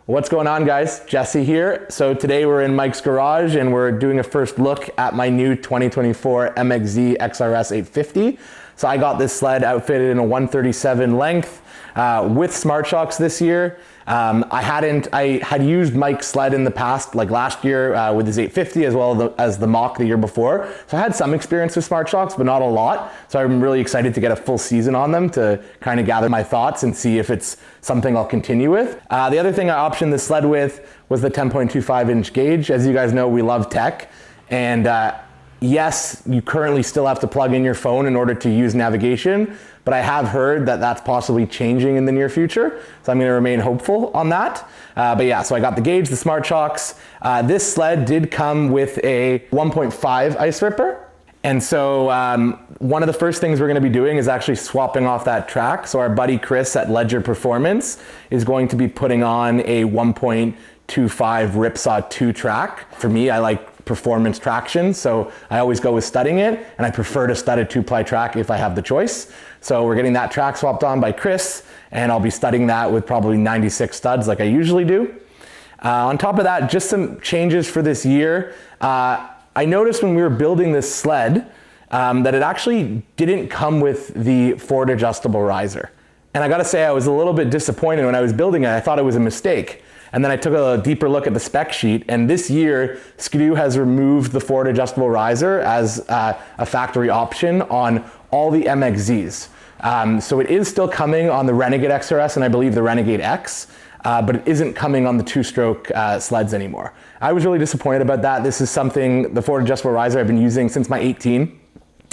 What's going on, guys? Jesse here. So today we're in Mike's garage and we're doing a first look at my new 2024 MXZ XRS 850. So I got this sled outfitted in a 137 length with smart shocks this year. I had used Mike's sled in the past, like last year with his 850 as well as the mock the year before. So I had some experience with smart shocks, but not a lot. So I'm really excited to get a full season on them to kind of gather my thoughts and see if it's something I'll continue with. The other thing I optioned the sled with was the 10.25 inch gauge. As you guys know, we love tech. And yes, you currently still have to plug in your phone in order to use navigation, but I have heard that that's possibly changing in the near future. So I'm gonna remain hopeful on that. But yeah, so I got the gauge, the smart shocks. This sled did come with a 1.5 ice ripper. And so one of the first things we're gonna be doing is actually swapping off that track. So our buddy Chris at Ledger Performance is going to be putting on a 1.25 Ripsaw 2 track. For me, I like performance traction, so I always go with studding it, and I prefer to stud a 2-ply track if I have the choice. So we're getting that track swapped on by Chris, and I'll be studding that with probably 96 studs like I usually do. On top of that, just some changes for this year. I noticed when we were building this sled that it actually didn't come with the forward adjustable riser. And I gotta say, I was a little bit disappointed when I was building it. I thought it was a mistake. And then I took a deeper look at the spec sheet, and this year, Skidoo has removed the forward adjustable riser as a factory option on all the MXZs. So it is still coming on the Renegade XRS and I believe the Renegade X, but it isn't coming on the 2-stroke sleds anymore. I was really disappointed about that. This is something, the forward adjustable riser I've been using since my 18.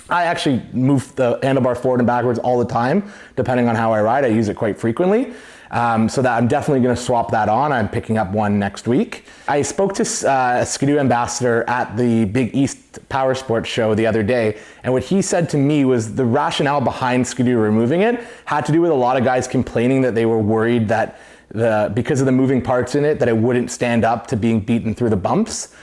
I actually move the handlebar forward and backwards all the time, depending on how I ride. I use it quite frequently. So that I'm definitely going to swap that on. I'm picking up one next week. I spoke to a Skidoo ambassador at the Big East Power Sports show the other day, and what he said to me was the rationale behind Skidoo removing it had to do with a lot of guys complaining that they were worried that because of the moving parts in it, that it wouldn't stand up to being beaten through the bumps.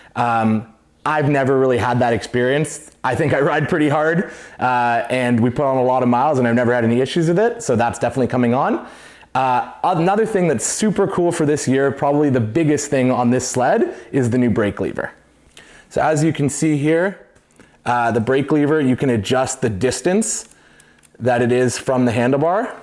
I've never really had that experience. I think I ride pretty hard, and we put on a lot of miles, and I've never had any issues with it, so that's definitely coming on. Another thing that's super cool for this year, probably the biggest thing on this sled, is the new brake lever. So as you can see here, the brake lever, you can adjust the distance that it is from the handlebar.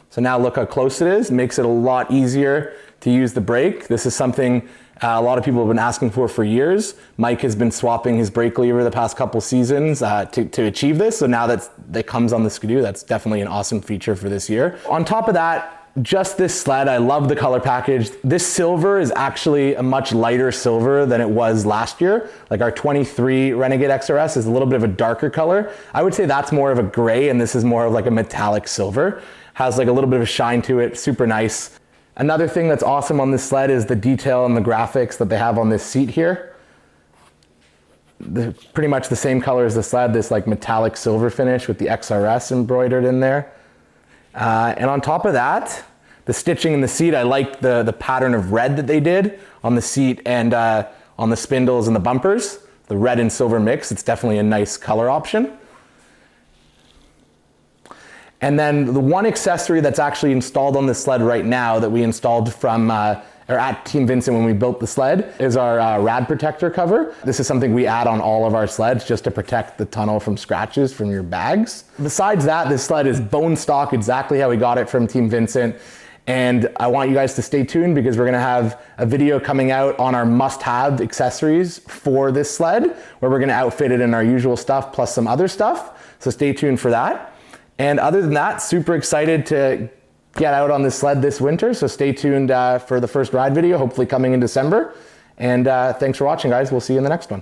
So now look how close it is. Makes it a lot easier to use the brake. This is something a lot of people have been asking for years. Mike has been swapping his brake lever the past couple seasons to achieve this. So now that comes on the Skidoo, that's definitely an awesome feature for this year. On top of that, just this sled, I love the color package. This silver is actually a much lighter silver than it was last year. Like our 23 Renegade XRS is a little bit of a darker color. I would say that's more of a gray, and this is more of like a metallic silver. Has like a little bit of a shine to it, super nice. Another thing that's awesome on this sled is the detail and the graphics that they have on this seat here. Pretty much the same color as the sled, this like metallic silver finish with the XRS embroidered in there. And on top of that, the stitching in the seat, I like the pattern of red that they did on the seat and on the spindles and the bumpers. The red and silver mix, it's definitely a nice color option. And then the one accessory that's actually installed on the sled right now that we installed from or at Team Vincent when we built the sled is our rad protector cover. This is something we add on all of our sleds just to protect the tunnel from scratches from your bags. Besides that, this sled is bone stock, exactly how we got it from Team Vincent. And I want you guys to stay tuned because we're gonna have a video coming out on our must-have accessories for this sled, where we're gonna outfit it in our usual stuff plus some other stuff. So stay tuned for that. And other than that, super excited to get out on this sled this winter. So stay tuned for the first ride video, hopefully coming in December. And thanks for watching, guys. We'll see you in the next one.